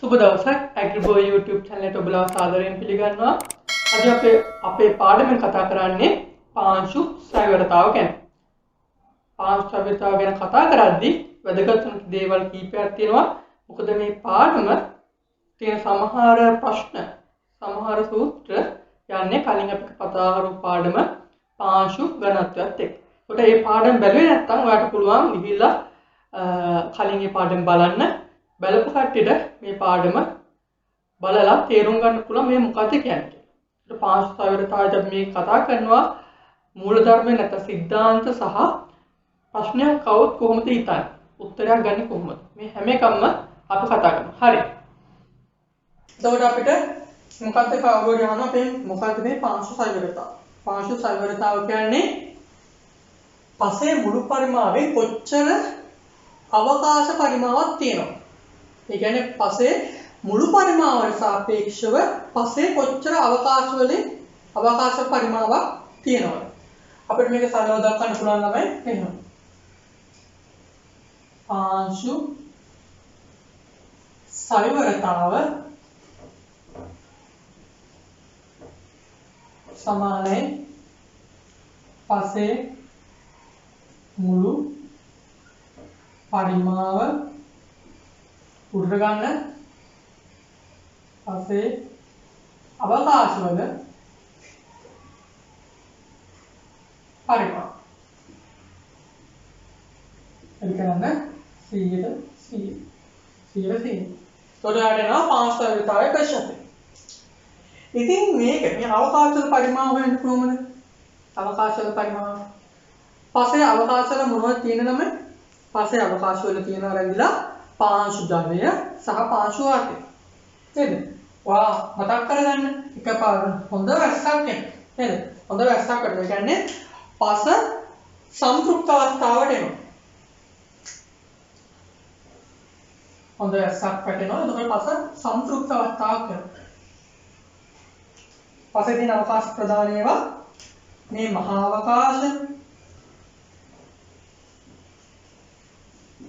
සුබ දවසක් ඇග්‍රිබෝ YouTube channel එකට ඔබලා සාදරයෙන් පිළිගන්නවා. අද අපේ පාඩමෙන් කතා කරන්නේ පාංශු සවිවරතාව ගැන. පාංශු සවිවරතාව ගැන කතා කරද්දී වැදගත් දේවල් කීපයක් තියෙනවා. මොකද මේ පාඩම තියෙන සමහර ප්‍රශ්න, සමහර සූත්‍ර යන්නේ කලින් අපි කතා කරපු පාඩම පාංශු ඝනත්වයත් එක්ක. ඒකට මේ පාඩම බැලුවේ නැත්නම් ඔයාලට පුළුවන් ගිහිල්ලා කලින් මේ පාඩම බලන්න. බලපු කට්ටියට මේ පාඩම බලලා තේරුම් ගන්න පුළුවන් මේ මොකක්ද කියන්නේ. ඒක පාංශු සවිවරතාවය මේ කතා කරනවා මූලධර්ම නැත්නම් සිද්ධාන්ත සහ ප්‍රශ්නයක් කවුත් කොහොමද හිතන්නේ? උත්තරයක් ගන්න කොහොමද? මේ හැම එකක්ම අපි කතා කරනවා. හරි. එතකොට අපිට මොකක්ද කවුරුහරි අහනවා අපේ මොකක්ද මේ පාංශු සවිවරතාව? පාංශු සවිවරතාව කියන්නේ පසේ මුළු පරිමාවෙන් කොච්චර අවකාශ පරිමාවක් තියෙනවා. ඒ කියන්නේ පසේ මුළු පරිමාවට සාපේක්ෂව පසේ කොච්චර අවකාශ පරිමාවක් තියෙනවද? අපිට මේක සරලව දක්වන්න පුළුවන් ළමයි මෙහෙම. පාංශු සවිවරතාව සමානයි පසේ මුළු පරිමාව උඩට ගන්න පස්සේ අවකාශවල පරිමාව එලි කරන්න 100%. ඒකට යනවා පාංශු සවිවරතාවයේ ප්‍රශ්නය. ඉතින් මේ අවකාශවල පරිමාව හොයන්න කොහොමද? අවකාශවල පරිමාව පස්සේ අවකාශවල මොනවද තියෙන ළමයි? පස්සේ අවකාශවල තියෙනවා රැඳිලා පාංශු ජලය සහ පාංශු වාතය. නේද? වා මතක් කරගන්න එකපාර හොඳ වැස්සක් එන්න. නේද? හොඳ වැස්සක් කරනවා. ඒ කියන්නේ පස සම්ප්‍රයුක්ත අවස්ථාවට එනවා. හොඳ වැස්සක් පැටෙනවා. එතකොට පස සම්ප්‍රයුක්ත අවස්ථාවක් වෙනවා. පස්සේ තියෙන අවකාශ ප්‍රදාන ඒවා මේ මහා අවකාශ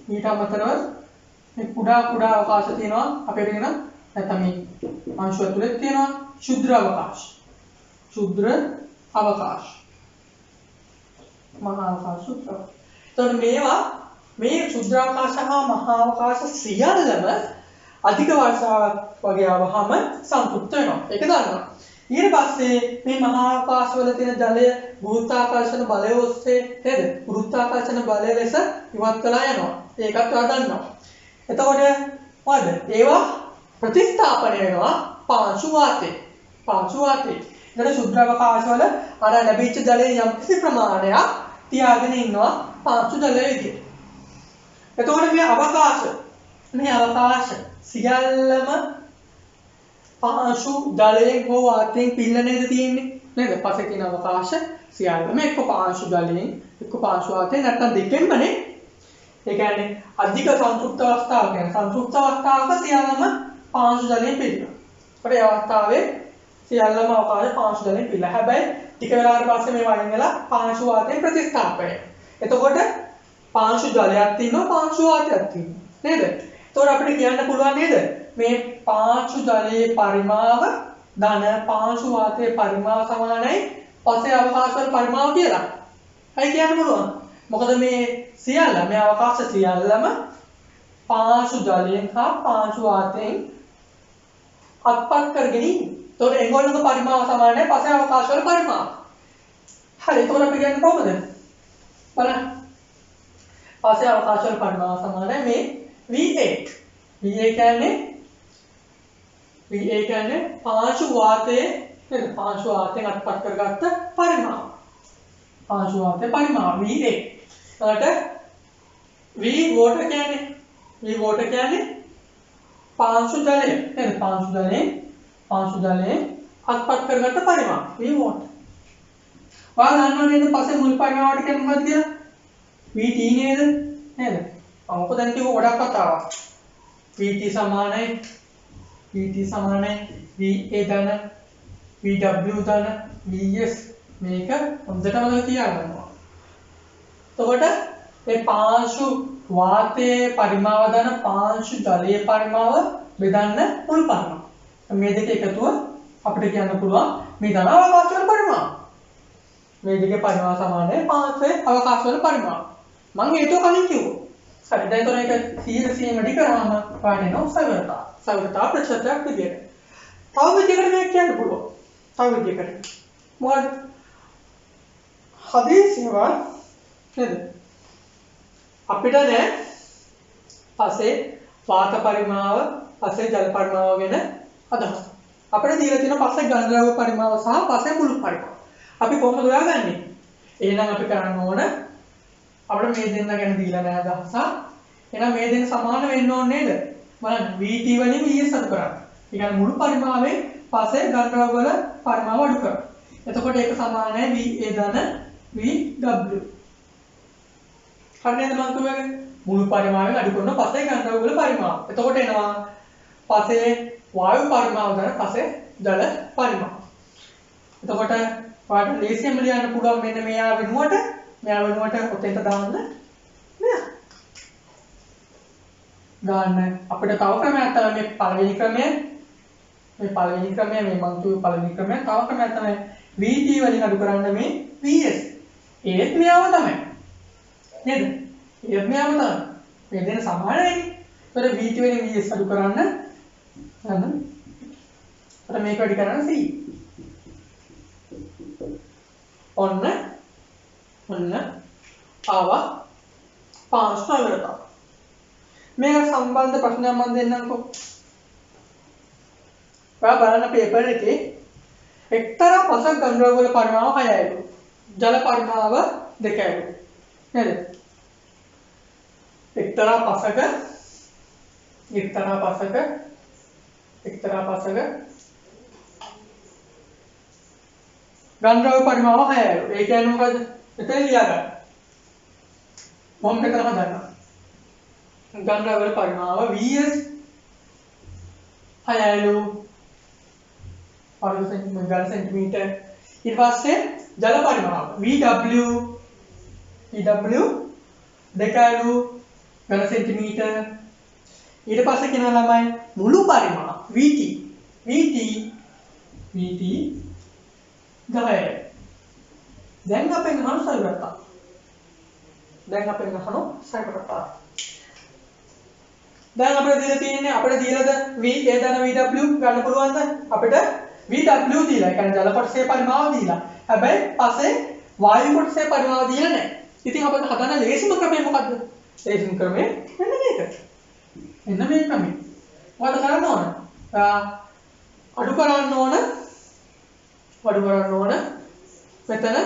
ඊට අමතරව මේ කුඩා අවකාශ තියෙනවා අපේ දෙන නැත්නම් මේ අංශු ඇතුලේ තියෙනවා ක්ෂුද්‍ර අවකාශ. ක්ෂුද්‍ර අවකාශ. මහා අවකාශ ක්ෂුද්‍ර. එතකොට මේවා මේ ක්ෂුද්‍ර අවකාශ හා මහා අවකාශ සියල්ලම අධික වර්ෂාවක් වගේ ආවහම සම්පූර්ණ වෙනවා. ඒක දන්නවා. ඊට පස්සේ මේ මහා ආකාශවල තියෙන ජලය ගුරුත්වාකර්ෂණ බලය ඔස්සේ නේද? ගුරුත්වාකර්ෂණ බලය ලෙස ඉවත් වෙලා යනවා. ඒකත් ඔයා දන්නවා. එතකොට මොකද? ඒවා ප්‍රතිස්ථාපනය වෙනවා පාංශු වාතේ. පාංශු වාතේ. ඊට ශුද්ධ අවකාශවල අර ලැබිච්ච ජලයේ යම්කිසි ප්‍රමාණයක් තියාගෙන ඉන්නවා පාංශු ජලය විදියට. එතකොට මේ අවකාශ සියල්ලම පාංශු ජලයෙන් හෝ වාතයෙන් පිල්ල නේද තියෙන්නේ? නේද? පස්සේ තියෙන අවකාශ සියල්ලම එක්ක පාංශු ජලයෙන් එක්ක පාංශු වාතයෙන් නැත්නම් දෙකෙන්මනේ. ඒ කියන්නේ අධික සංතෘප්ත අවස්ථාව කියන්නේ සංතෘප්ත අවස්ථාවක සියල්ලම පාංශු ජලයෙන් පිළිලා. ඒකට ඒ අවස්ථාවේ සියල්ලම අවකාශ පාංශු ජලයෙන් පිළිලා. හැබැයි ටික වෙලාවකට පස්සේ මේ වයින් වෙලා පාංශු වාතයෙන් ප්‍රතිස්ථාපනය. එතකොට පාංශු ජලයක් තියෙනවා පාංශු වාතයක් තියෙනවා. නේද? එතකොට අපිට කියන්න පුළුවන් නේද? මේ පාංශු ජලයේ පරිමාව ධන පාංශු වාතයේ පරිමාව සමානයි පස්සේ අවකාශවල පරිමාව කියලා. හරි කියන්න පුළුවන්. මොකද මේ අවකාශ සියල්ලම පාංශු ජලයෙන් හා පාංශු වාතයෙන් අත්පත් කරගෙන ඉන්නේ. ඒතකොට ඒගොල්ලෝගේ පරිමාව සමානයි පස්සේ අවකාශවල පරිමාව. හරි. ඒතකොට අපි කියන්නේ කොහොමද? බලන්න. පස්සේ අවකාශවල පරිමාව සමානයි මේ V8. VA කියන්නේ පාංශු වාතයේ නේද? පාංශු වාතයෙන් අත්පත් කරගත්ත පරිමාව. පාංශු වාතයේ පරිමාව VA. ඊට V water කියන්නේ පාංශු ජලය නේද? පාංශු ජලයෙන් අත්පත් කරගත්ත පරිමාව V water. ඔයාලා දන්නව නේද පස්සේ මුල් පරිමාවට කියන්නේ මොකක්ද කියලා? VT නේද? මොකද දැන් කිව්ව ගොඩක් කතාවක්. VT සමානයි VA ධන VW ධන VS මේක හොඳටම තියාගන්නවා. එතකොට ඒ පාංශු වාතයේ පරිමාව දන පාංශු ජලයේ පරිමාව බෙදන්න මුළු පරිමාව. මේ දෙක එකතුව අපිට කියන්න පුළුවන් මේ දන අවකාශ වල පරිමාව. මේ දෙකේ පරිමාව සමානයි පාංශයේ අවකාශ වල පරිමාව. මම හේතුව කලින් කිව්වා. හරි දැන් තොර එක 100 වැඩි කරාම පාඩේ නෝ සවිරතා. සවිරතා ප්‍රතිශතයක් විදියට. තව විදිහකට මේක කියන්න පුළුවන්. තව විදිහකට. මොකද හදිසියව නේද? අපිට දැන් පස්සේ වාත පරිමාව, පස්සේ ජල පරිමාව ගැන අදහස්. අපිට දීලා තියෙන පස්සේ ඝන ද්‍රව්‍ය පරිමාව සහ පස්සේ මුළු පරිමාව. අපි කොහොමද හොයාගන්නේ? එහෙනම් අපි කරන්න ඕන අපිට මේ දෙන්න ගැන දීලා නැහැ අදහස. එහෙනම් මේ දෙන්න සමාන වෙන්න ඕනේ නේද? බලන්න VT වලින් VS අඩු කරන්න. ඒ කියන්නේ මුළු පරිමාවෙන් පස්සේ ඝන ද්‍රව්‍ය වල පරිමාව අඩු කරන්න. එතකොට ඒක සමානයි VA ධන VW. හරියද මම කියුවේ? මුළු පරිමාවෙන් අඩු කරන පස්සේ ඝන ද්‍රව්‍ය වල පරිමාව. එතකොට එනවා පස්සේ වායු පරිමාව ධන පස්සේ ජල පරිමාව. එතකොට ඔයාලට ලේසියෙන්ම ලියන්න පුළුවන් මෙන්න මෙයා වෙනුවට ඔතෙන්ට දාන්න දාන්න අපිට තව ක්‍රමයක් තමයි මේ පළවෙනි ක්‍රමය මේ මම කියුවේ පළවෙනි ක්‍රමය තව ක්‍රමයක් තමයි VT වලින් අඩු කරන්න මේ VS ඒත් මෙයාම තමයි නේද ඒත් මෙයාම තමයි මේ දෙන සමාන වෙන්නේ ඒතර VT වලින් VS අඩු කරන්න අන්න අර මේක වැඩි කරන්න C ඔන්න ආවා පාංශු සවිරතාව. මේක සම්බන්ධ ප්‍රශ්නයක් මම දෙන්නම්කෝ. ඔයා බලන්න පේපර් එකේ එක්තරා පසක් ඝන ද්‍රව්‍ය වල පරිමාව 6යිලු. ජල පරිමාව 2යිලු. නේද? එක්තරා පසක ඝන ද්‍රව්‍ය පරිමාව 6යිලු. ඒ කියන්නේ මොකද? එතන ලියා ගන්න. මම මෙතන හදන්නම්. ඝන ද්‍රව්‍ය පරිමාව VS 6යිලු. ඝන සෙන්ටිමීටර. ඊට පස්සේ ජල පරිමාව VW 2යිලු ඝන සෙන්ටිමීටර. ඊට පස්සේ කියනවා ළමයි මුළු පරිමාව VT 10යි. දැන් අපෙන් අහන සවිරතා. දැන් අපිට දීලා තියෙන්නේ අපිට දීලාද VA ධන VW ගන්න පුළුවන්ද? අපිට VW දීලා. ඒ කියන්නේ ජල කොටසේ පරිමාව දීලා. හැබැයි පස්සේ වායු කොටසේ පරිමාව දීලා නැහැ. ඉතින් අපිට හදන්න ලේසිම ක්‍රමය මොකද්ද? ලේසිම ක්‍රමය මෙන්න මේක. මෙන්න මේ ක්‍රමය. මොකද කරන්න ඕන? අඩු කරන්න ඕන මෙතන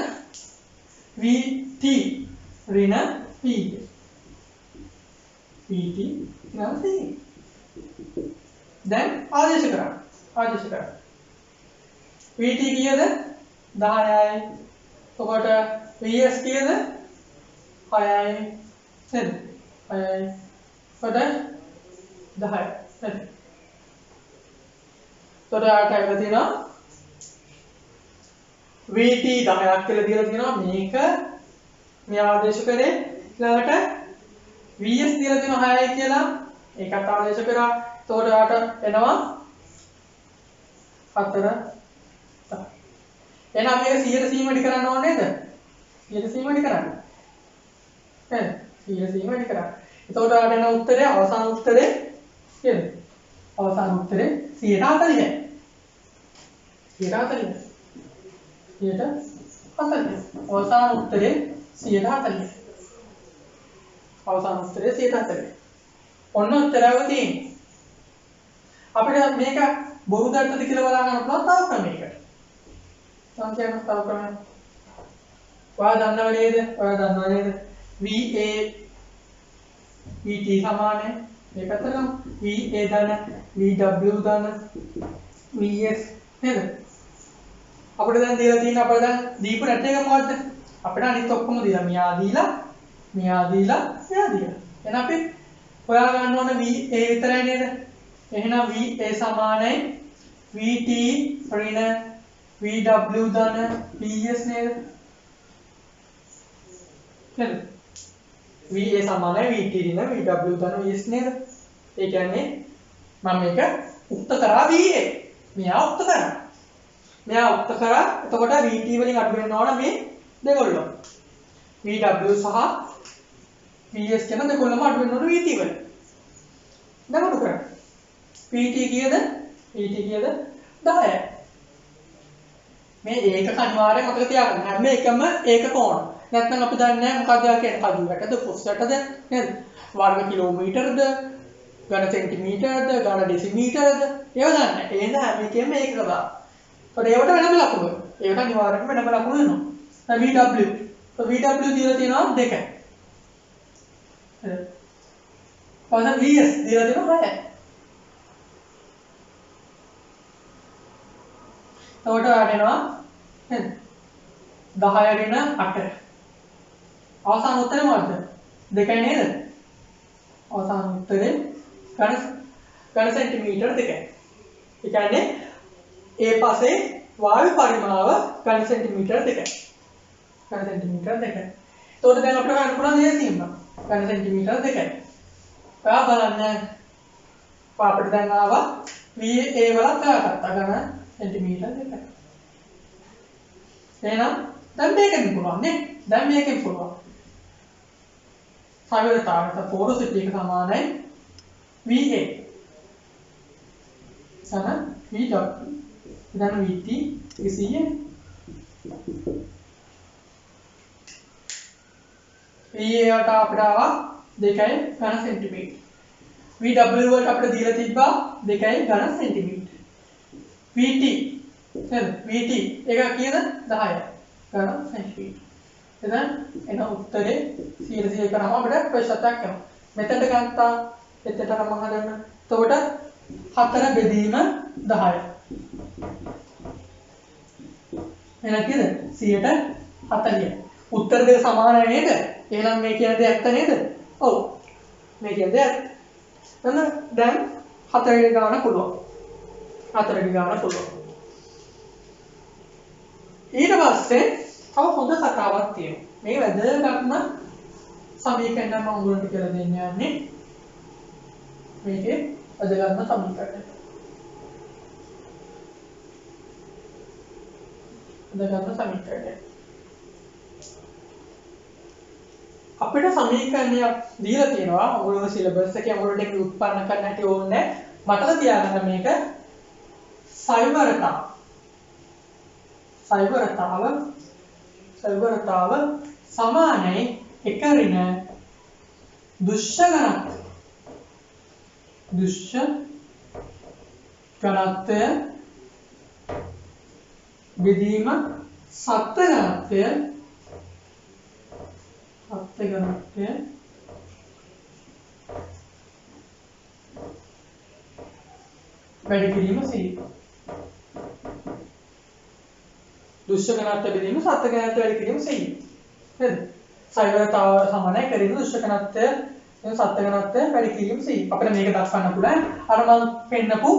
VT ඍණ P VT ඍණ P දැන් ආදේශ කරන්න VT කීයද 10යි ඔබට VS කීයද 6යි නේද 6යි ඔබට 10යි නේද තොරාට ඇවිල්ලා තියෙනවා VT 10ක් කියලා දීලා තියෙනවා මේක මේ ආදේශ කරේ ඊළඟට VS දීලා තියෙනවා 6යි කියලා ඒකත් ආදේශ කරා එතකොට ඔයාට එනවා 4 එහෙනම් මේක 100 සීමටි කරන්න ඕනේ නේද 100 සීමටි කරන්න නේද 100 සීමටි කරා එතකොට ඔයාට එන උත්තරය අවසාන උත්තරේ කියද අවසාන උත්තරේ 140යි 140 අවසාන උත්තරේ 140 අවසාන උත්තරේ 140 ඔන්න උත්තරය තියෙන්නේ අපිට මේක බොරු දත්තද කියලා බලා ගන්න පුළුවන් තව ක්‍රමයකට මම කියන තව ක්‍රමයක් ඔයා දන්නව නේද VA VT සමානයි මේකට ගමු VA ධන VW ධන VS නේද අපිට දැන් දීලා තියෙන අපිට දැන් දීපු රැට් එක මොකද්ද? අපිට අනිත් ඔක්කොම දීලා මෙයා දීලා. එහෙනම් අපි හොයා ගන්න ඕන VA විතරයි නේද? එහෙනම් VA සමානයි VT ඍණ VW ධන VS නේද? VA සමානයි VT ඍණ VW ධන VS නේද? ඒ කියන්නේ මම මේක උක්ත කරා VA. මෙයා උක්ත කරා. එතකොට VT වලින් අඩු වෙන්න ඕන මේ දෙකොල්ලම. VW සහ VS කියන දෙකොල්ලම අඩු වෙන්න ඕන VT වලින්. දැන් අඩු කරා. PT කීයද? 10යි. මේ ඒකක අනිවාර්යයෙන් මතක තියාගන්න. හැම එකම ඒකක ඕන. නැත්නම් අපි දන්නේ නැහැ මොකක්ද කියන්නේ කඩු වැටද ෆොස් වැටද නේද? වර්ග කිලෝමීටරද ඝන සෙන්ටිමීටරද ඝන ඩෙසිමීටරද ඒව දන්නේ නැහැ. එහෙනම් හැම එකෙම ඒකක දාන්න. ඒකට ඒවට වෙනම ලකුණු. ඒකට අනිවාර්යයෙන්ම වෙනම ලකුණු වෙනවා. VW. VW දීලා තියෙනවා 2යි. හරි. VS දීලා තියෙනවා 6යි. එතකොට වැඩෙනවා නේද? 10 ඍණ 8. අවසාන උත්තරේ මොකද්ද? 2යි නේද? අවසාන උත්තරේ ඝන සෙන්ටිමීටර 2යි. ඒ කියන්නේ ඒ පස්සේ වායු පරිමාව ඝන සෙන්ටිමීටර 2යි. ඝන සෙන්ටිමීටර 2යි. එතකොට දැන් අපිට ගන්න පුළුවන් ලේසියෙන්ම ඝන සෙන්ටිමීටර 2යි. ඔයා බලන්න අපිට දැන් ආවා VA වලත් හොයාගත්තා ඝන सेंटीमीटर देखा එහෙනම් දැන් මේකෙන් පුළුවන් නේ දැන් මේකෙන් පුළුවන් සාවිරතාවට පෝරොසිටි එක සමානයි VA සම VW දැන් VT 100 VA වට අපිට ආවා 2යි ඝන සෙන්ටිමීටර VW වලට අපිට දීලා තිබ්බා 2යි ඝන සෙන්ටිමීටර VT නේද VT එක කීයද 10යි ඝන සෙන්ටිමීටර එහෙනම් එන උත්තරේ 100 කරාම අපිට ප්‍රශ්නයක් එනවා මෙතනට ගත්තා එතනට නම් හදන්න එතකොට 4 බෙදීම 10යි එහෙනම් කීයද 140යි උත්තර දෙක සමානයි නේද එහෙනම් මේ කියන දේ ඇත්ත නේද ඔව් මේ කියන දේ ඇත්ත එහෙනම් දැන් 4 ගාන පුළුවන් 4 ගාන පුළුවන් ඊට පස්සේ තව හොඳ කතාවක් තියෙනවා මේ වැදගත්ම සමීකරණ මම උගලන්ට කියලා දෙන්න යන්නේ මේකේ වැදගත්ම සමීකරණය අපිට සමීකරණයක් දීලා තියෙනවා ඔයගොල්ලෝ සිලබස් එකේ ඔයගොල්ලෝ ඒක උත්පන්න කරන්න හැටි ඕනේ මතක තියාගන්න මේක සයිවරතාව සමානයි එක ඍණ දුෂ්‍ය ඝනත්වය බෙදීම සත්ත්ව ඝනත්වය වැඩි කිරීම සිහි දුෂ්‍ය ඝනත්වය බෙදීම සත්ත්ව ඝනත්වය වැඩි කිරීම සිහි නේද සයිවරතාව සමානයි කරගෙන දුෂ්‍ය ඝනත්වය එන සත්ත්ව ඝනත්වය වැඩි කිරීම සිහි අපිට මේක දක්වන්න පුළුවන් අර මම පෙන්නපු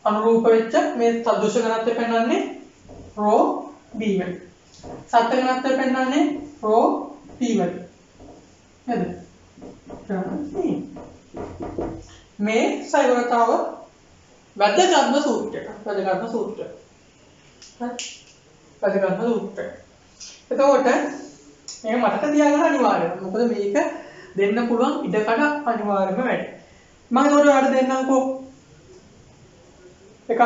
අනුරූප වෙච්ච මේ දුෂ්‍ය ඝනත්වය පෙන්වන්නේ ρ b වල සත්ත්ව ඝනත්වය පෙන්වන්නේ ρ p වල නේද මේ සයිවරතාව වැදගත්ම සූත්‍රයක් එතකොට මේක මතක තියාගන්න අනිවාර්යයි මොකද මේක දෙන්න පුළුවන් ඉඩකඩ අනිවාර්යයෙන්ම වැඩි මම ඒකට ඔයාලට දෙන්නම්කෝ එකක්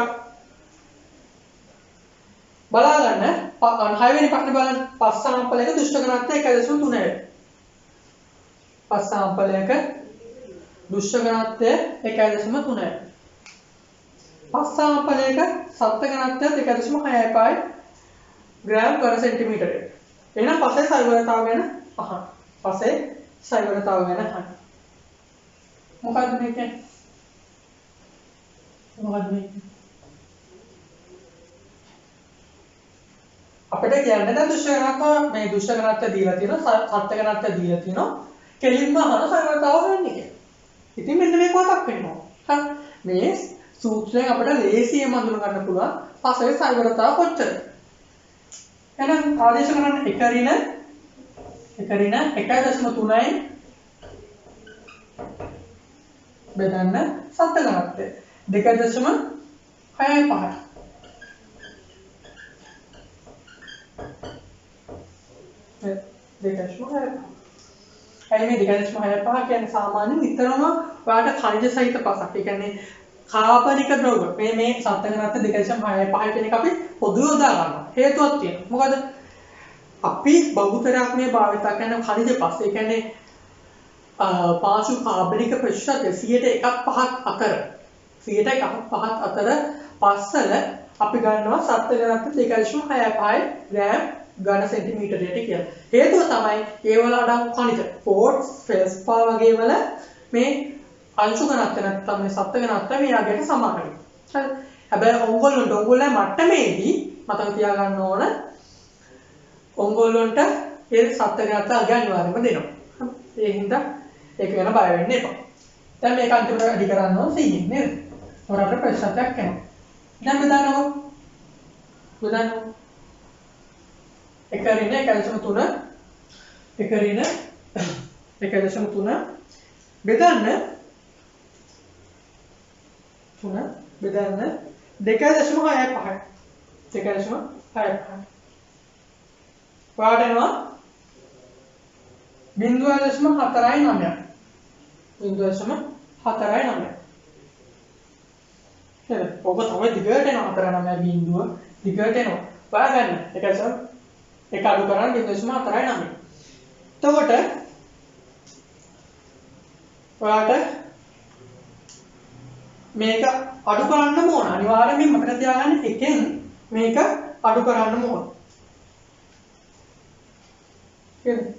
බලාගන්න 6 වෙනි ප්‍රශ්නේ බලන්න පස් සාම්පලයක දුෂ්‍ය ඝනත්වය 1.3 පස් සාම්පලයක දුෂ්‍ය ඝනත්වය 1.3යි පස් සාම්පලයක සත්ත්ව ඝනත්වය 2.6යි ග්‍රෑම් per සෙන්ටිමීටර එහෙනම් පස්සේ සයිවරතාව ගැන අහන්න පස්සේ සයිවරතාව ගැන අහන්න මොකද්ද මේක අපිට කියන්න දැන් දුෂ්‍ය ඝනත්වය මේ දුෂ්‍ය ඝනත්වය දීලා තියෙනවා සත්ත්ව ඝනත්වය දීලා තියෙනවා කෙලින්ම අහන සයිවරතාව ගන්න එක ඉතින් මෙන්න මේක මතක් වෙනවා හරි මේ සූත්‍රයෙන් අපිට ලේසියෙන් අඳුන ගන්න පුළුවන් පස්සේ සයිවරතාව කොච්චරද එහෙනම් ආදේශ කරන්න එක ඍණ එක ඍණ 1.3යි බෙදන්න සත්ත්ව ඝනත්වය 2.65 2.65 ඇයි මේ 2.65 කියන්නේ සාමාන්‍යයෙන් නිතරම ඔයාලට khනිජ සහිත පසක්. ඒ කියන්නේ කාබනික ද්‍රව්‍ය. මේ සත්ත්ව ඝනත්වය 2.65 කියන එක අපි පොදුවේ යොදා ගන්නවා. හේතුවක් තියෙනවා. මොකද අපි බහුතරයක් මේ භාවිත කරන khනිජ පස්. ඒ කියන්නේ පාර්ශ්ව කාබනික ප්‍රතිශතය 1.5ක් අතර 1.5ක් අතර පස්වල අපි ගන්නවා සත්ත්ව ඝනත්වය 2.65 ග්‍රෑම් ඝන සෙන්ටිමීටරයට කියලා. හේතුව තමයි ඒ වල අඩංගු khනිජ ෆෝස්ෆරස් ෆෙල්ස්පා වගේ වල මේ අංශු ඝනත්වය නැත්නම් මේ සත්ත්ව ඝනත්වය මේ යගයට සමානයි. හරි. හැබැයි ඔයගොල්ලෝ මට්ටමේදී මතක තියාගන්න ඕන ඔයගොල්ලන්ට ඒ සත්ත්ව ඝනත්වය අගය අනිවාර්යයෙන්ම දෙනවා. ඒ හින්දා ඒක ගැන බය වෙන්න එපා. දැන් මේක අන්තිමට වැඩි කරන්න ඕන 100 නේද? ඔයාලට ප්‍රශ්නයක් එනවා. දැන් බෙදන්නකො. එක ඍණ 1.3 එක ඍණ 1.3 බෙදන්න 2.65 2.65 පාඩනවා 0.49 0.49 හරි ඔබ තමයි දිගට එනවා 49 බිඳුව දිගට එනවා බලන්න ඒක අඩු කරන්න 0.49 එතකොට ඔයාලට මේක අඩු කරන්න ඕන අනිවාර්යයෙන්ම මතක තියාගන්න එකෙන් මේක අඩු කරන්න ඕන හරිද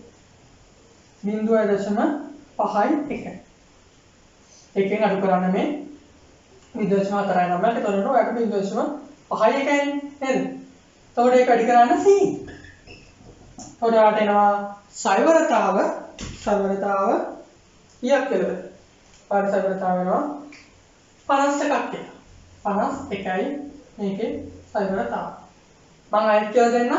0.51 එකෙන් අඩු කරන්න මේ 0.49 කට තොරන ඔයාලට 0.51 නේද එතකොට ඒක අඩු කරන්න C එතකොට ඔයාලට එනවා සයිවරතාව කීයක් කියලාද පාඩ සයිවරතාව වෙනවා 51ක් කියලා 51යි මේකේ සයිවරතාව මම අයිත් කියලා දෙන්න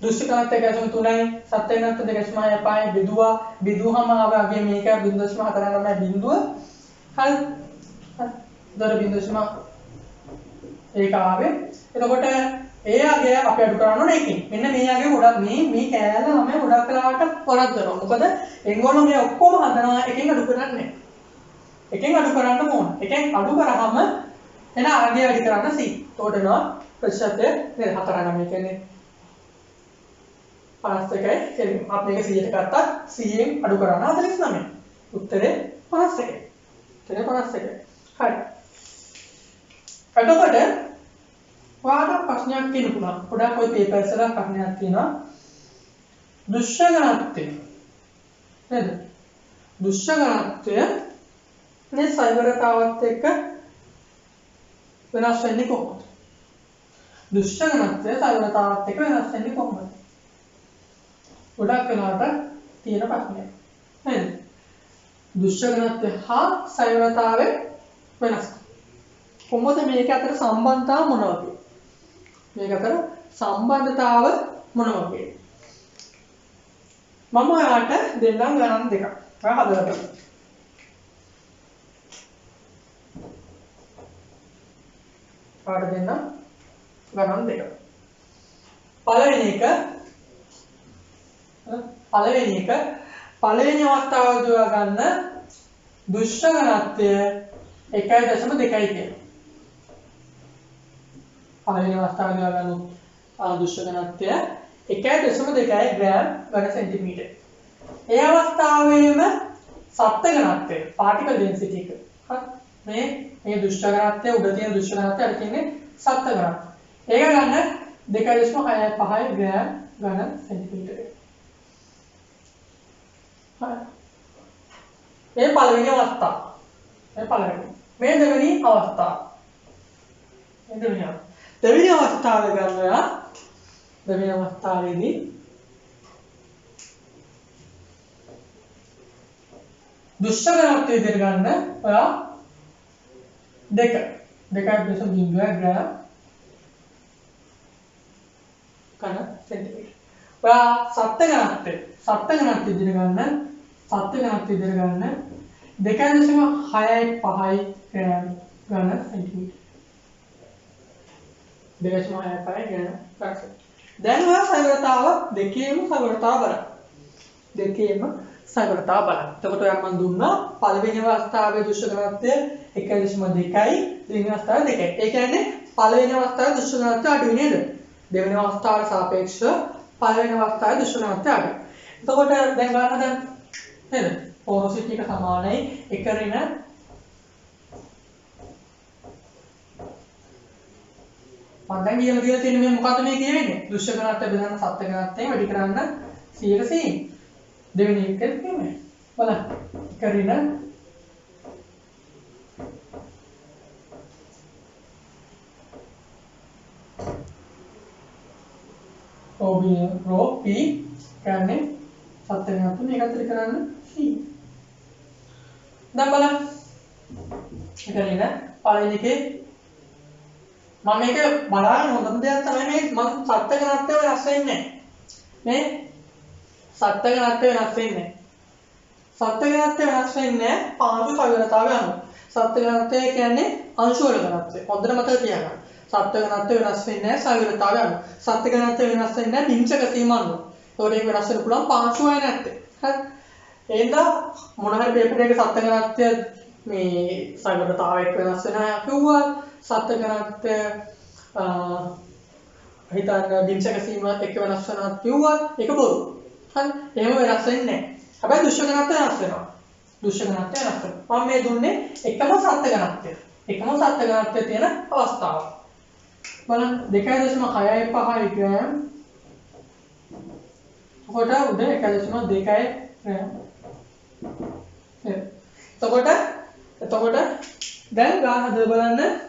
දෘෂ්ටි ඝනත්වය 1.3යි සත්ත්ව ඝනත්වය 2.65යි බෙදුවම ආවගේ මේක 0.49 බිඳුව හරි දර 0.5 ඒක ආවේ එතකොට ඒ අගය අපි අඩු කරන්න ඕනේ එකකින් මෙන්න මේ අගය ගොඩක් මේ කෑල්ල තමයි ගොඩක් වෙලාවට වරද්දනවා මොකද එංගොල්ලෝ මේ ඔක්කොම හදනවා එකෙන් අඩු කරන්නේ එකෙන් අඩු කරන්න ඕන එකෙන් අඩු කරාම එන අගය වැඩි කරන්න C තෝඩනවා ප්‍රතිශතය නේද 4.9 කියන්නේ 51යි කියන්නේ අපි මේක 100ට ගත්තත් 100ෙන් අඩු කරන්න 49 උත්තරේ 51 උත්තරේ 51 හරි එතකොට ඔයාලට ප්‍රශ්නයක් කියන්න පුළුවන්. පොඩක් ඔය පේපර්ස් වල ප්‍රශ්නයක් තියෙනවා. දෘශ්‍ය ඝනත්වය. නේද? දෘශ්‍ය ඝනත්වය මේ සයිවරතාවත් එක්ක වෙනස් වෙන්නේ කොහොමද? දෘශ්‍ය ඝනත්වය සයිවරතාවත් එක්ක වෙනස් වෙන්නේ කොහොමද? පොඩක් වෙනවට තියෙන ප්‍රශ්නයක්. නේද? දෘශ්‍ය ඝනත්වය හා සයිවරතාවය වෙනස්. කොහොමද මේක අතර සම්බන්ධතාව මොන වගේ? මේක අතර සම්බන්ධතාව මොන වගේ? මම ඔයාලට දෙන්නම් ගණන් දෙකක්. ඔයා හදලා බලන්න. ඔයාලට දෙන්නම් ගණන් දෙකක්. පළවෙනි අවස්ථාවේදී ඔයා ගන්න දෘශ්‍ය ඝනත්වය 1.2 කියලා. පළවෙනි අවස්ථාවේදී ඔයා ගන්න දෘශ්‍ය ඝනත්වය 1.2 ග්‍රෑම් ඝන සෙන්ටිමීටර. ඒ අවස්ථාවේම සත්ත්ව ඝනත්වය පාටිකල් ඩෙන්සිටි එක. හරි මේ දෘශ්‍ය ඝනත්වය උඩ තියෙන දෘශ්‍ය ඝනත්වය අර කියන්නේ සත්ත්ව ඝනත්වය. ඒක ගන්න 2.65 ග්‍රෑම් ඝන සෙන්ටිමීටර. හරි. මේ පළවෙනි අවස්ථාව. මේ දෙවෙනි අවස්ථාව. දෙවෙනි අවස්ථාව ගන්නවා. දෙවෙනි අවස්ථාවේදී දෘශ්‍ය ඝනත්වය විදිහට ගන්න ඔයා 2.0 ග්‍රෑම් ඝන සෙන්ටිමීටර. ඔයා සත්‍ය ගණන්ත් ඉදිරිය ගන්න. සත්‍ය ගණන්ත් ඉදිරිය ගන්න. 2.6යි 5යි ගන්න සෙන්ටිමීටර. 2.6යි 5යි ගන්න ප්‍රශ්න. දැන් ඔයා සාගරතාව දෙකේම සාගරතාව බලන්න. දෙකේම සාගරතාව බලන්න. එතකොට ඔයා මම දුන්නා පළවෙනි අවස්ථාවේ දුෂ්‍ය ඝනත්වය 1.2යි දෙවෙනි අවස්ථාවේ 2යි. ඒ කියන්නේ පළවෙනි අවස්ථාවේ දුෂ්‍ය ඝනත්වය අඩුයි නේද? දෙවෙනි අවස්ථාවට සාපේක්ෂව පළවෙනි අවස්ථාවේ දුෂ්‍ය ඝනත්වය අඩුයි. එතකොට දැන් ගන්න දැන් නේද? පොරොසිටි එක සමානයි 1 ඍණ මම දැන් කියලා තියෙන මේ මොකද්ද මේ කියන්නේ? දුෂ්‍ය ඝනත්වය බෙදන්න සත්‍ය ඝනත්වයෙන් වැඩි කරන්න 100%. දෙවෙනි එක කියන්නේ බලන්න 1 ඍණ OB rho P කියන්නේ සත්‍ය ඝනත්වය මේකත් ඉතිරි කරන්න C. දැන් බලන්න 1 ඍණ පළවෙනි එකේ මම මේක බලන්න හොඳම දෙයක් තමයි මේ මම සත්‍ය ඝනත්වය වෙනස් වෙන්නේ මේ සත්‍ය ඝනත්වය වෙනස් වෙන්නේ සත්‍ය ඝනත්වය වෙනස් වෙන්නේ පාංශු සවිරතාවය අනුව සත්‍ය ඝනත්වය කියන්නේ අංශු වල ඝනත්වය හොඳට මතක තියාගන්න සත්‍ය ඝනත්වය වෙනස් වෙන්නේ සවිරතාවය අනුව සත්‍ය ඝනත්වය වෙනස් වෙන්නේ පිංචක සීමා අනුව ඒකට ඒක වෙනස් වෙන්න පුළුවන් පාංශු වල නැත්තේ හරි එහෙනම් මොන හරි පේපර් එකක සත්‍ය ඝනත්වය මේ සවිරතාවයක් වෙනස් වෙනවා කිව්වා සත්‍ය ඝනත්වය හිතන්න පිංචක සීමාවත් එක්ක වෙනස් වෙනවා කිව්වා ඒක බොරු හරි එහෙම වෙනස් වෙන්නේ නැහැ හැබැයි දුෂ්‍ය ඝනත්වය වෙනස් වෙනවා දුෂ්‍ය ඝනත්වය වෙනස් වෙනවා මම මේ දුන්නේ එකම සත්‍ය ඝනත්වය තියෙන අවස්ථාව බලන්න 2.6යි 5යි ග්‍රෑම් කොට උඩ 1.2යි ග්‍රෑම් එතකොට දැන් ගාන හදලා බලන්න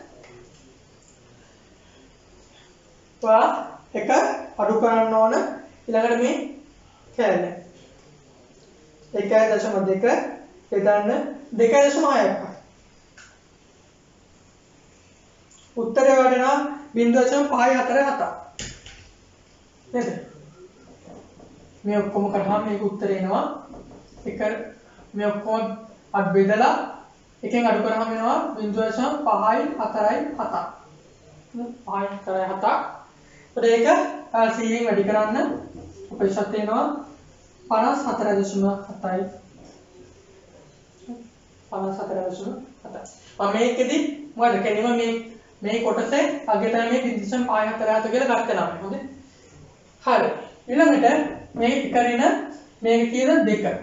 ඔයා එක අඩු කරන්න ඕන ඊළඟට මේ කැලේ 1.2 බෙදන්න 2.6ක් උත්තරේ වටිනා 0.547 නේද මේ ඔක්කොම කරාම මේක උත්තරේ එනවා එක මේ ඔක්කොම අඩ බෙදලා එකෙන් අඩු කරාම එනවා 0.547 547 ඒක 100න් වැඩි කරන්න අපේ ශක්තිය එනවා 54.7යි 54.7 මම මේකෙදි මොකද කියන්නේ මේ කොටසේ අගට මේ 0.547 කියලා ගත්ත නම හොඳයි හරි ඊළඟට මේ කරන මේක කියන 2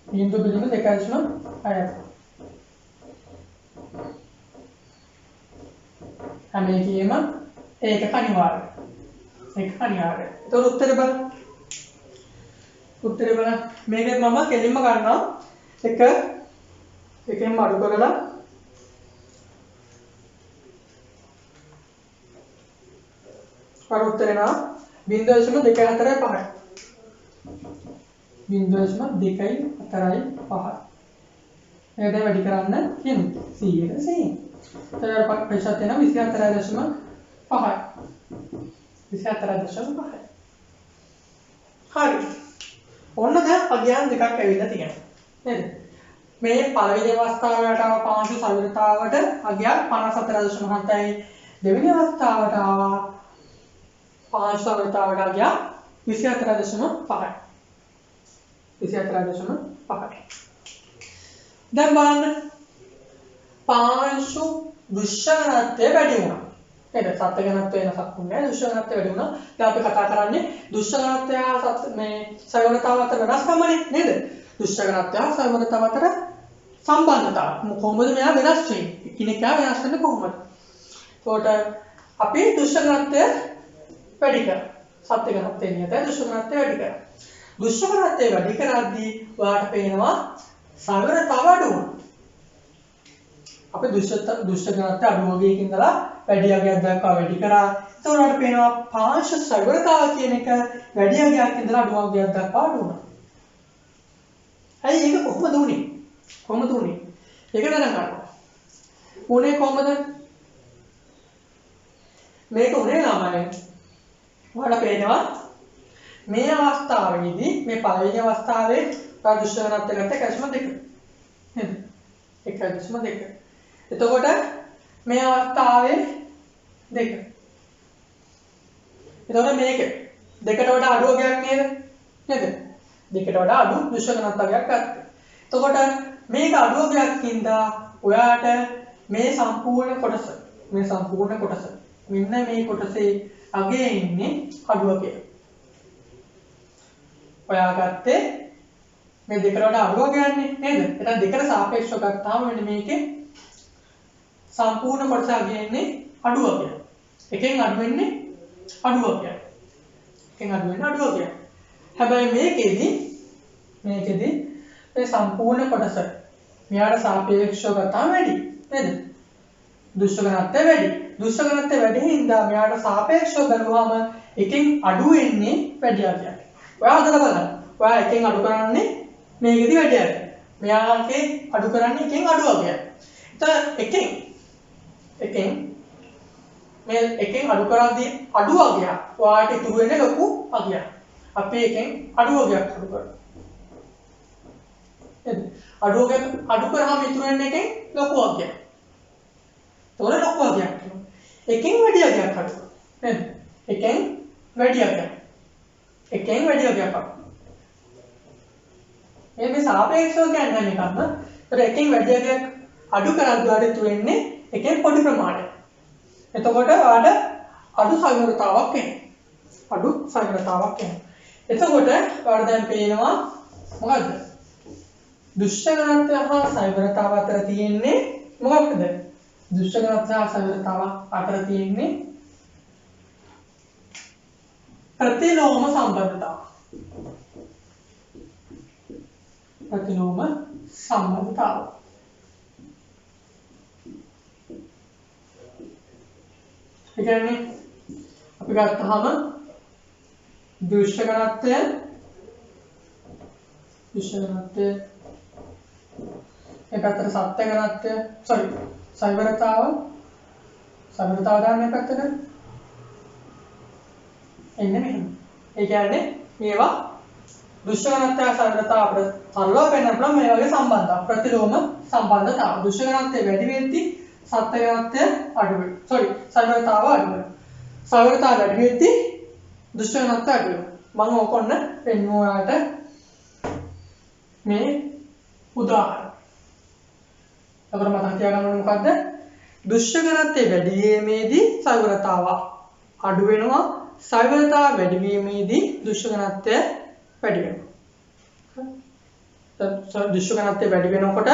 බිඳු බිඳු 2.6 හැම එකේම ඒක අනිවාර්යයි. ඒතකොට උත්තරේ බලන්න මේකත් මම කෙලින්ම ගන්නවා එකෙන්ම අඩු කරලා අර උත්තරේ නා 0.245 එකට වැඩි කරන්න කියන්නේ 100ට 100. එතකොට ප්‍රතිශත වෙනවා 24.5යි. 24.5යි. හරි. ඔන්න දැන් අගයන් දෙකක් ඇවිල්ලා තියෙනවා. නේද? මේ පළවෙනි අවස්ථාවට ආව පාංශු සවිරතාවට අගයක් 54.7යි. දෙවෙනි අවස්ථාවට ආව පාංශු සවිරතාවට අගයක් 24.5යි. 24.5යි. දැන් බලන්න පාංශු දුෂ්‍ය ඝනත්වය වැඩි වුණා. නේද? සත්‍ය ඝනත්වය වෙනසක් වුණේ නැහැ. දුෂ්‍ය ඝනත්වය වැඩි වුණා. දැන් අපි කතා කරන්නේ දුෂ්‍ය ඝනත්වය මේ සවිරතාව අතර වෙනස්කමනේ නේද? දුෂ්‍ය ඝනත්වය සවිරතාව අතර සම්බන්ධතාව. කොහොමද මෙයා වෙනස් වෙන්නේ? එකිනෙකා වෙනස් වෙන්නේ කොහොමද? ඒකට අපි දුෂ්‍ය ඝනත්වය වැඩි කරා. සත්‍ය ඝනත්වය නියතයි දුෂ්‍ය ඝනත්වය වැඩි කරා. දුෂ්‍ය ඝනත්වය වැඩි කරද්දී ඔයාලට පේනවා සවිරතාව අඩු වෙනවා. අපි දුෂ්‍ය ඝනත්වය අඩු වගේක ඉඳලා වැඩි අගයක් දක්වා වැඩි කරා. ඒතකොට අපිට පේනවා පාංශු සවිරතාව කියන එක වැඩි අගයක් ඉඳලා අඩු අගයක් දක්වා අඩු වෙනවා. ඇයි ඒක කොහොමද උනේ? ඒක දැනගන්න. උනේ කොහොමද? මේක උනේ ළමයි. ඔයාලා පේනවා මේ අවස්ථාවේදී මේ පළවෙනි අවස්ථාවේ දුෂ්කර ඝනත්වය ගත්ත 1.2 නේද? 1.2. එතකොට මේ අවස්ථාවේ 2. එතකොට මේක දෙකට වඩා අඩු වර්ගයක් නේද? නේද? දෙකට වඩා අඩු දුෂ්කර ඝනත්වයක් ගත්තා. එතකොට මේක අඩු වර්ගයක්ින්ද ඔයාට මේ සම්පූර්ණ කොටස මෙන්න මේ කොටසේ අගේ ඉන්නේ අඩු වර්ගය. ඔයා ගත්තේ මේ දෙකට වඩා අඩු වර්ගයක් නේද? එහෙනම් දෙකට සාපේක්ෂව ගත්තාම මෙන්න මේකේ සම්පූර්ණ කොටස අගේ ඉන්නේ අඩු වර්ගයක්. එකෙන් අඩු වෙන්නේ අඩු වර්ගයක්. හැබැයි මේකෙදි මේ සම්පූර්ණ කොටස මෙයාට සාපේක්ෂව ගත්තාම වැඩි නේද? දුෂ්කර ඝනත්වය වැඩි. දුෂ්කර ඝනත්වය වැඩි හින්දා මෙයාට සාපේක්ෂව බලුවාම එකෙන් අඩු වෙන්නේ වැඩි අගයක්. ඔයා හදලා බලන්න. ඔයා එකෙන් අඩු කරන්නේ මේකෙදි වැඩි අගයක්. මෙයාගේ අඩු කරන්නේ එකෙන් අඩු අගයක්. එතන එකෙන් අඩු කරද්දී අඩු අගයක්. ඔයාට ඉතුරු වෙන්නේ ලොකු අගයක්. අපි එකෙන් අඩු අගයක් අඩු කරමු. අඩු කරාම ඉතුරු වෙන්නේ එකෙන් ලොකු අගයක්. තොර ලොකු අගයක් කියනවා. එකෙන් වැඩි අගයක් අඩු කරනවා. නේද? එකෙන් වැඩි අගයක් අඩු. මේ සාපේක්ෂව කියන්නේ නිකම්ම. ඒතර එකෙන් වැඩි අගයක් අඩු කරද්දී ඔයාලට ඉතුරු වෙන්නේ එකෙන් පොඩි ප්‍රමාණයක්. එතකොට ඔයාලට අඩු සාගරතාවක් එනවා. එතකොට ඔයාලට දැන් පේනවා මොකද්ද? දුෂ්කර ඝනත්වය හා සාගරතාව අතර තියෙන්නේ මොකක්ද? දුෂ්කර ඝනත්වය හා සාගරතාව අතර තියෙන්නේ ප්‍රතිලෝම සම්බන්ධතාව. ඒ කියන්නේ අපි ගත්තාම දුෂ්කර ඝනත්වය පැත්තට සත්‍ය ඝනත්වය සාගරතාව දාන්න පැත්තට එන්නේ මෙහෙම. ඒ කියන්නේ මේවා දුෂ්කර ඝනත්වය සාගරතාව අපිට සරලව පෙන්නන්න පුළුවන් මේ වගේ සම්බන්ධතාව ප්‍රතිලෝම සම්බන්ධතාව. දුෂ්කර ඝනත්වය වැඩි වෙද්දී සත්‍ය ඝනත්වය අඩු වෙනවා. සාගරතාව අඩු වෙනවා. සාගරතාව වැඩි වෙද්දී දුෂ්කර ඝනත්වය අඩු වෙනවා. මම ඕක ඔන්න පෙන්වුවා ඔයාලට මේ උදාහරණ. අපර මතක තියාගන්න ඕනේ මොකද්ද? දුෂ්කර ඝනත්වය වැඩි වීමේදී සාගරතාව අඩු වෙනවා. සාගරතාව වැඩි වීමේදී දුෂ්කර ඝනත්වය වැඩි වෙනවා. දුෂ්කර ඝනත්වය වැඩි වෙනකොට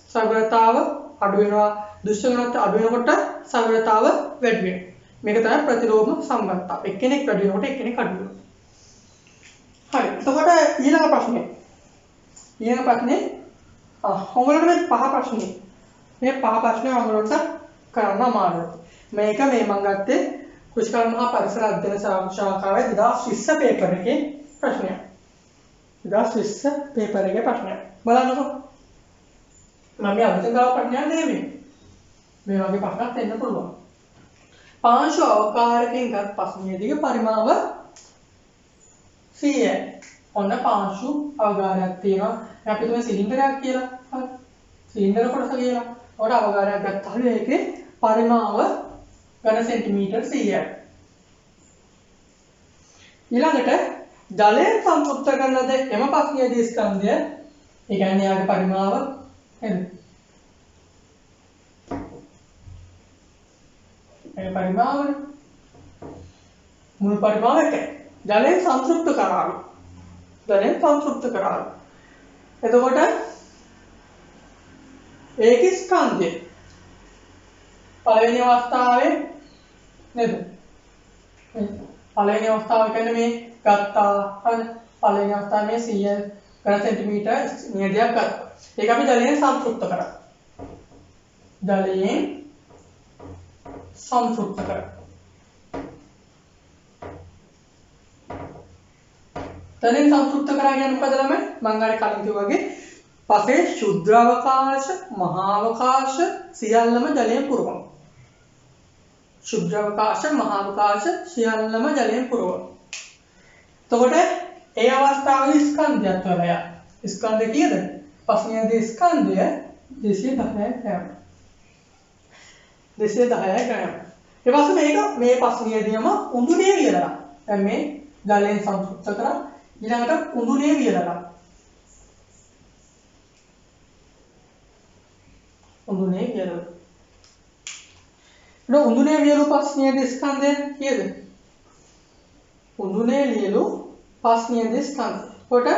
සාගරතාව අඩු වෙනවා. දුෂ්කර ඝනත්වය අඩු වෙනකොට සාගරතාව වැඩි වෙනවා. මේක තමයි ප්‍රතිලෝම සම්බන්ධතාව. එක්කෙනෙක් වැඩි වෙනකොට එක්කෙනෙක් අඩු වෙනවා. හරි. එතකොට ඊළඟ ප්‍රශ්නේ ඔයගොල්ලන්ට මේ පහ ප්‍රශ්නේ. මේ පහ ප්‍රශ්නේ ඔයගොල්ලන්ට කරන්න අමාරුයි. මේක මම ගත්තේ කුෂ්කල් මහා පරිසර අධ්‍යයන ශාඛාවේ 2020 පේපර් එකේ ප්‍රශ්නයක්. 2020 පේපර් එකේ ප්‍රශ්නයක්. බලන්නකෝ. මම මේ අලුතෙන් ගාව ප්‍රශ්නයක් නෙමෙයි. මේ වගේ ප්‍රශ්නක් එන්න පුළුවන්. පාංශු අවකාරකයෙන් ගත් ප්‍රශ්නයේදී පරිමාව 100යි. ඔන්න පාංශු අවකාරයක් තියෙනවා. අපි තුමේ සිලින්ඩරයක් කියලා. හරි. සිලින්ඩර කොටස කියලා. ඔකට අවකාරයක් ගත්තාම ඒකේ පරිමාව ඝන සෙන්ටිමීටර් 100යි. ඊළඟට ජලයෙන් සංතෘප්ත කරන ලද එම පස්නියදී ස්කන්ධය ඒ කියන්නේ යාගේ පරිමාව නේද? ඒ පරිමාවනේ මුළු පරිමාව එකයි. ජලයෙන් සංතෘප්ත කරාලු. එතකොට ඒකේ ස්කන්ධය පළවෙනි අවස්ථාවේ නේද? පළවෙනි අවස්ථාව කියන්නේ මේ ගත්තා. හරි. පළවෙනි අවස්ථාවේ මේ 100 ඝන සෙන්ටිමීටර් නියදයක් ගත්තා. ඒක අපි ජලයෙන් සංතෘප්ත කරා. ජලයෙන් සංතෘප්ත කරා. ජලයෙන් සංතෘප්ත කරා කියන්නේ මොකද ළමයි? මම අර කලින් කිව්වා වගේ පසේ ශුද්ධාවකාශ, මහාවකාශ සියල්ලම ජලයෙන් පුරවනවා. ශුද්ධාවකාශ, මහාවකාශ සියල්ලම ජලයෙන් පුරවනවා. එතකොට ඒ අවස්ථාවේ ස්කන්ධයත් වලය. ස්කන්ධය කීයද? පස්නියදී ස්කන්ධය 210 ග්‍රෑම්. 210 ග්‍රෑම්. ඊට පස්සේ මේක මේ පස්නියදීම උඳුනේ වියදලා. දැන් මේ ජලයෙන් සංතෘප්ත කරා ඊළඟට උඳුනේ වියදලා. උඳුනේ වියදලා. නෝ උඳුනේ වියලු පස්නියදී ස්කන්ධය කීයද? උඳුනේ ලියලු පස්නියදී ස්කන්ධය. කොට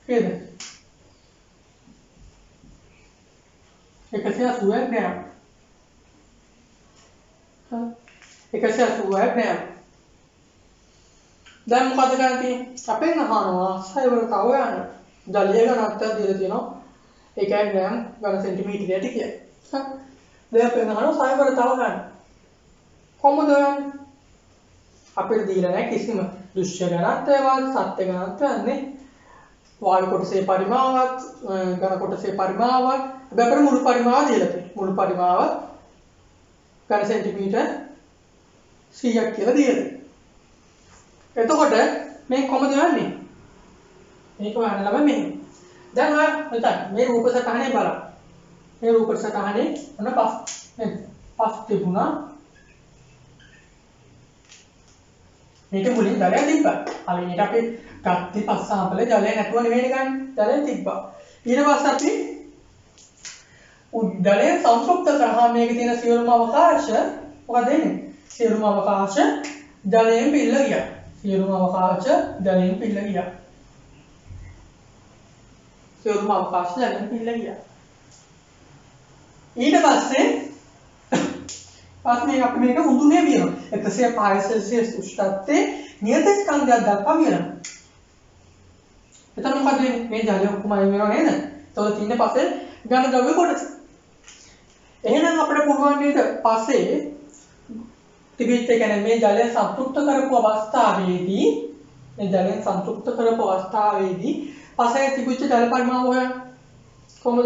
කීයද? 180 ග්‍රෑම්. 180 ග්‍රෑම්. දැන් මොකද කරන්නේ? අපෙන් අහනවා සයවල තව යන ජලයේ ඝනත්වය දීලා තියෙනවා. ඒකයි ග්‍රෑම් ඝන සෙන්ටිමීටරයට කියයි. හරි. දැන් අපෙන් අහනවා සයවල තව ගන්න. කොහොමද ගන්නේ? අපිට දීලා නැහැ කිසිම දෘශ්‍ය ඝනත්වයවත් සත්‍ය ඝනත්වයක් නේ. වායු කොටසේ පරිමාවක් ඝන කොටසේ පරිමාවක් හැබැයි අපිට මුළු පරිමාව දීලා තියෙනවා. මුළු පරිමාව ඝන සෙන්ටිමීටර් 100ක් කියලා දීලා තියෙනවා. එතකොට මේ කොහොමද යන්නේ? මේක වහන්න ළම මෙහෙම. දැන් ඔය හිතන්න මේ රූප සටහනේ බලන්න. මේ රූප සටහනේ මොන පස් තිබුණා. මේක මුලින් ජලය තිබ්බා. අලියට අපි ගත්ත පස් සාම්පලේ ජලය නැතුව නෙවෙයි ගන්න. ජලය තිබ්බා. ඊට පස්සේ අපි ජලය සංතෘප්ත කරාම මේකේ තියෙන සියලුම අවකාශ මොකද වෙන්නේ? සියලුම අවකාශ ජලයෙන් පිල්ල ගියා. සියලුම අවකාශ ජලයෙන් පිල්ල ගියා. සියලුම අවකාශ ජලයෙන් පිල්ල ගියා. ඊට පස්සේ අපි මේක උඳුනේ වියනවා. 105 සෙල්සියස් උෂ්ණත්වයේ නියත ස්කන්ධයක් දක්වා වියනවා. එතන මොකද වෙන්නේ? මේ ජලය ඔක්කොම අයින් වෙනව නේද? එතකොට තින්නේ පස්සේ ඝන ද්‍රව්‍ය කොටස. එහෙනම් අපිට පුළුවන් නේද පස්සේ තිබිච්ච කියන්නේ මේ ජලය සංතෘප්ත කරපු අවස්ථාවේදී මේ ජලය සංතෘප්ත කරපු අවස්ථාවේදී පස්සේ තිබිච්ච ජල පරිමාව හොයන්න. කොහොමද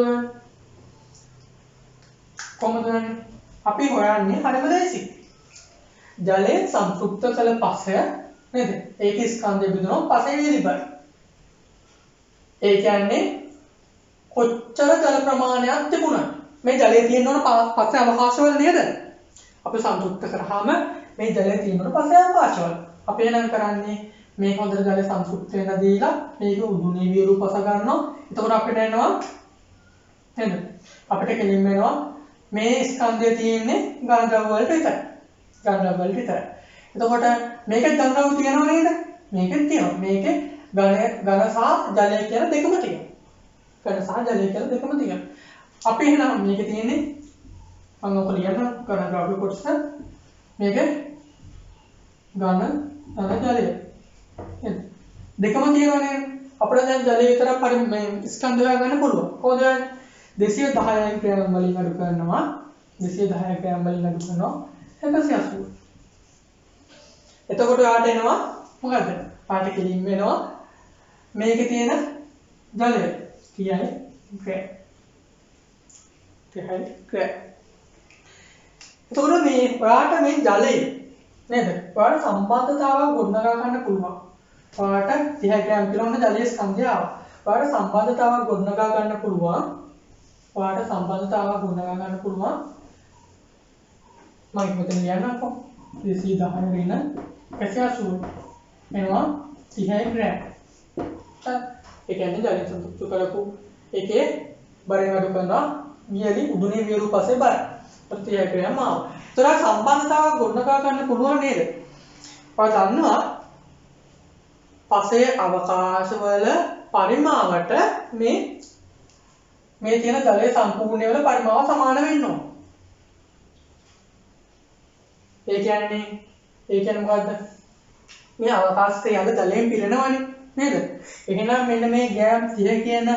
හොයන්නේ? අපි හොයන්නේ හරිම ලේසි. ජලය සංතෘප්ත කළ පස්සේ නේද? ඒකේ ස්කන්ධය බෙදුනොත් පස්සේ විදිබයි. ඒ කියන්නේ කොච්චර ජල ප්‍රමාණයක් තිබුණා. මේ ජලයේ තියෙන ඕන පස්සේ අවකාශවල නේද? අපි සංතෘප්ත කරාම මේ ජලයේ තියෙන ඕන පස්සේ අවකාශවල. අපි එනම් කරන්නේ මේක හොඳට ජලය සංතෘප්ත වෙන දීලා මේක උදුනේ වියලු පස ගන්නවා. එතකොට අපිට එනවා නේද? අපිට කෙලින් වෙනවා මේ ස්කන්ධය තියෙන්නේ ඝන ද්‍රව්‍ය වලට විතරයි. ඝන ද්‍රව්‍ය වලට විතරයි. එතකොට මේකේ ඝන ද්‍රව්‍ය තියෙනව නේද? මේකෙත් තියෙනවා. මේකේ ඝන සහ ජලය කියලා දෙකම තියෙනවා. ඝන සහ ජලය කියලා දෙකම තියෙනවා. අපි එහෙනම් මේකේ තියෙන්නේ මම ඔක ලියන්න ඝන ද්‍රව්‍ය කොටස මේකේ ඝන ජලය. දෙකම තියෙනවා නේද? අපිට දැන් ජලය විතර මේ ස්කන්ධ හොයාගන්න පුළුවන්. කොහොමද? 210 ග්‍රෑම් වලින් අඩු කරනවා 210 ග්‍රෑම් වලින් අඩු කරනවා 180. එතකොට ඔයාට එනවා මොකද්ද? පාට කෙලින් වෙනවා මේකේ තියෙන ජලය 30 ග්‍රෑම්. 30 ග්‍රෑම්. එතකොට මේ ඔයාට මේ ජලය නේද? ඔයාට සම්බන්ධතාවක් ගොඩනගා ගන්න පුළුවන්. ඔයාට 30 ග්‍රෑම් කියලා ඔන්න ජලයේ ස්කන්ධය ආවා. ඔයාට සම්බන්ධතාවක් ගොඩනගා ගන්න පුළුවන්. ඔයාට සම්බන්ධතාවක් ගොඩනගා ගන්න පුළුවන්. මම මෙතන ලියන්නම්කෝ. 210 රින 180 එනවා 30 ග්‍රෑම්. ඒ කියන්නේ ජලය සංතෘප්ත කරපු එකේ බරින් අඩු කරනවා වියලි උදුනේ වියලු පස්සේ බර 30 ග්‍රෑම් ආවා. ඒතර සම්බන්ධතාවක් ගොඩනගා ගන්න පුළුවන් නේද? ඔයා දන්නවා පස්සේ අවකාශවල පරිමාවට මේ තියෙන ජලයේ සම්පූර්ණ වල පරිමාව සමාන වෙන්න ඕන. ඒ කියන්නේ මොකද්ද? මේ අවකාශයේ යන ජලයෙන් පිරෙනවනේ නේද? එහෙනම් මෙන්න මේ ග්‍රෑම් 30 කියන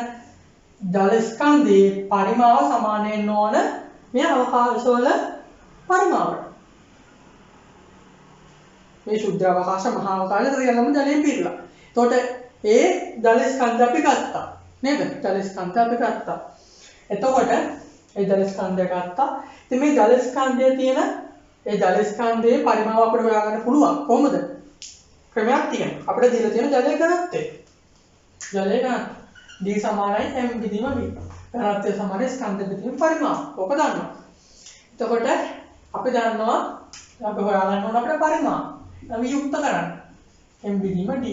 ජල ස්කන්ධයේ පරිමාව සමාන වෙන්න ඕන මේ අවකාශවල පරිමාවට. මේ ශුද්ධ අවකාශ මහා අවකාශ සියල්ලම ජලයෙන් පිරලා. එතකොට ඒ ජල ස්කන්ධ අපි ගත්තා. නේද? ජල ස්කන්ධ අපි ගත්තා. එතකොට ඒ ජල ස්කන්ධය ගත්තා. ඉතින් මේ ජල ස්කන්ධයේ තියෙන ඒ ජල ස්කන්ධයේ පරිමාව අපිට හොයාගන්න පුළුවන්. කොහොමද? ක්‍රමයක් තියෙනවා. අපිට දීලා තියෙන ජලයේ ඝනත්වය. ජලයේ ඝනත්වය D සමානයි m විදිහම v. ඝනත්වය සමානයි ස්කන්ධ විදිහම පරිමාණ. ඕක දන්නවා. එතකොට අපි දන්නවා අපි හොයාගන්න ඕන අපේ පරිමාණ. අපි යුක්ත කරන්න. m විදිහම d.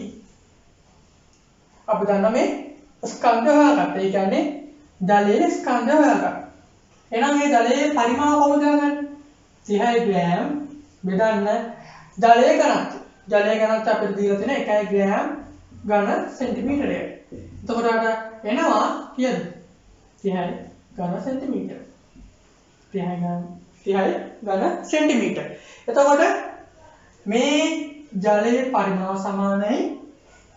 අපි දන්නවා මේ ස්කන්ධ හොයාගන්න. ඒ කියන්නේ ජලයේ ස්කන්ධ හොයාගන්න. එහෙනම් මේ ජලයේ පරිමාණ කොහොමද හොයාගන්නේ? 30 ග්‍රෑම් බෙදන්න ජලයේ ඝනත්වය. ජලයේ ඝනත්වය අපිට දීලා තියෙන 1 ග්‍රෑම් ඝන සෙන්ටිමීටරයයි. එතකොට අර එනවා කීයද? 30 ඝන සෙන්ටිමීටර. 30 ඝන සෙන්ටිමීටර. එතකොට මේ ජලයේ පරිමාණ සමානයි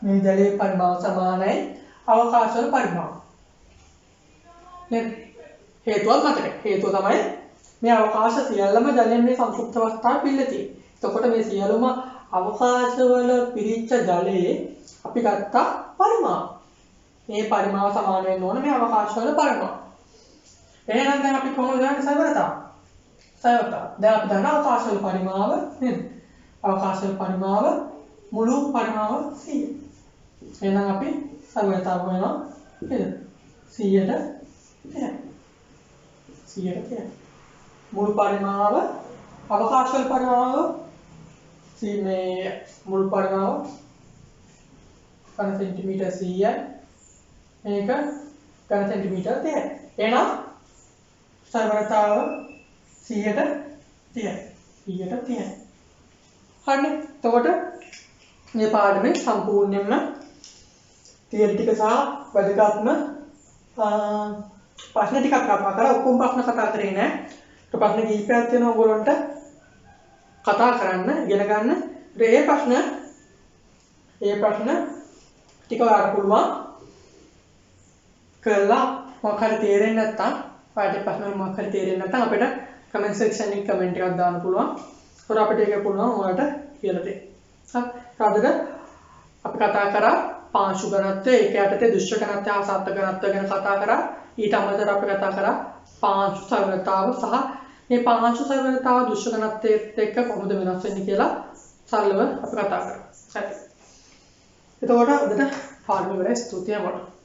මේ ජලයේ පරිමාණ සමානයි අවකාශ වල පරිමාණ. නේද? හේතුවක් මතක. හේතුව තමයි මේ අවකාශ සියල්ලම ජලයෙන් මේ සංසුප්ත අවස්ථාවේ පිළිලා තියෙන්නේ. එතකොට මේ සියලුම අවකාශවල පිරිච්ච ජලයේ අපි ගත්තා පරිමාණ. මේ පරිමාණ සමාන වෙන්න ඕන මේ අවකාශවල පරිමාණ. එහෙනම් දැන් අපි කොහොමද ගන්නේ සයවරතාව? සයවරතාව. දැන් අපි දන්නා අවකාශවල පරිමාව නේද? අවකාශවල පරිමාව මුළු පරිමාව 100. එහෙනම් අපි සයවරතාව වෙනවා නේද? 100ට 100ට මුළු පරිමාව අවකාශවල පරිමාව මේ මුළු පරිමාව ඝන සෙන්ටිමීටර් 100යි මේක ඝන සෙන්ටිමීටර් 30යි. එහෙනම් සයවරතාව 100ට 30යි. 100ට 30යි. හරිනේ. එතකොට මේ පාඩමේ සම්පූර්ණයෙන්ම තියරි ටික සහ වැදගත්ම ප්‍රශ්න ටිකක් කතා කරා. ඔක්කොම ප්‍රශ්න කතා කරේ නෑ. ඒක ප්‍රශ්න කීපයක් තියෙනවා ඔයගොල්ලන්ට කතා කරන්න ඉගෙන ගන්න. ඒ ප්‍රශ්න ටික ඔයාලට පුළුවන් කරලා මොකක් හරි තේරෙන්නේ නැත්නම් ඔයාලට ප්‍රශ්න මොකක් හරි තේරෙන්නේ නැත්නම් අපිට කමෙන්ට් සෙක්ෂන් එකේ කමෙන්ට් එකක් දාන්න පුළුවන්. ඒතකොට අපිට ඒක පුළුවන් ඔයාලට කියලා දෙන්න. හරි. අපි කතා කරා පාංශු ඝනත්වය, ඒක යටතේ දුෂ්ට ඝනත්වය හා සත්ත්ව ඝනත්වය ගැන කතා කරා. ඊට අමතරව අපි කතා කරා පාංශු සයවරතාව සහ මේ පාංශු සයවරතාව දුෂ්ට ඝනත්වයත් එක්ක කොහොමද වෙනස් වෙන්නේ කියලා සරලව අපි කතා කරා. හරි. එතකොට අදට පාඩම ඉවරයි. ස්තුතියි මට.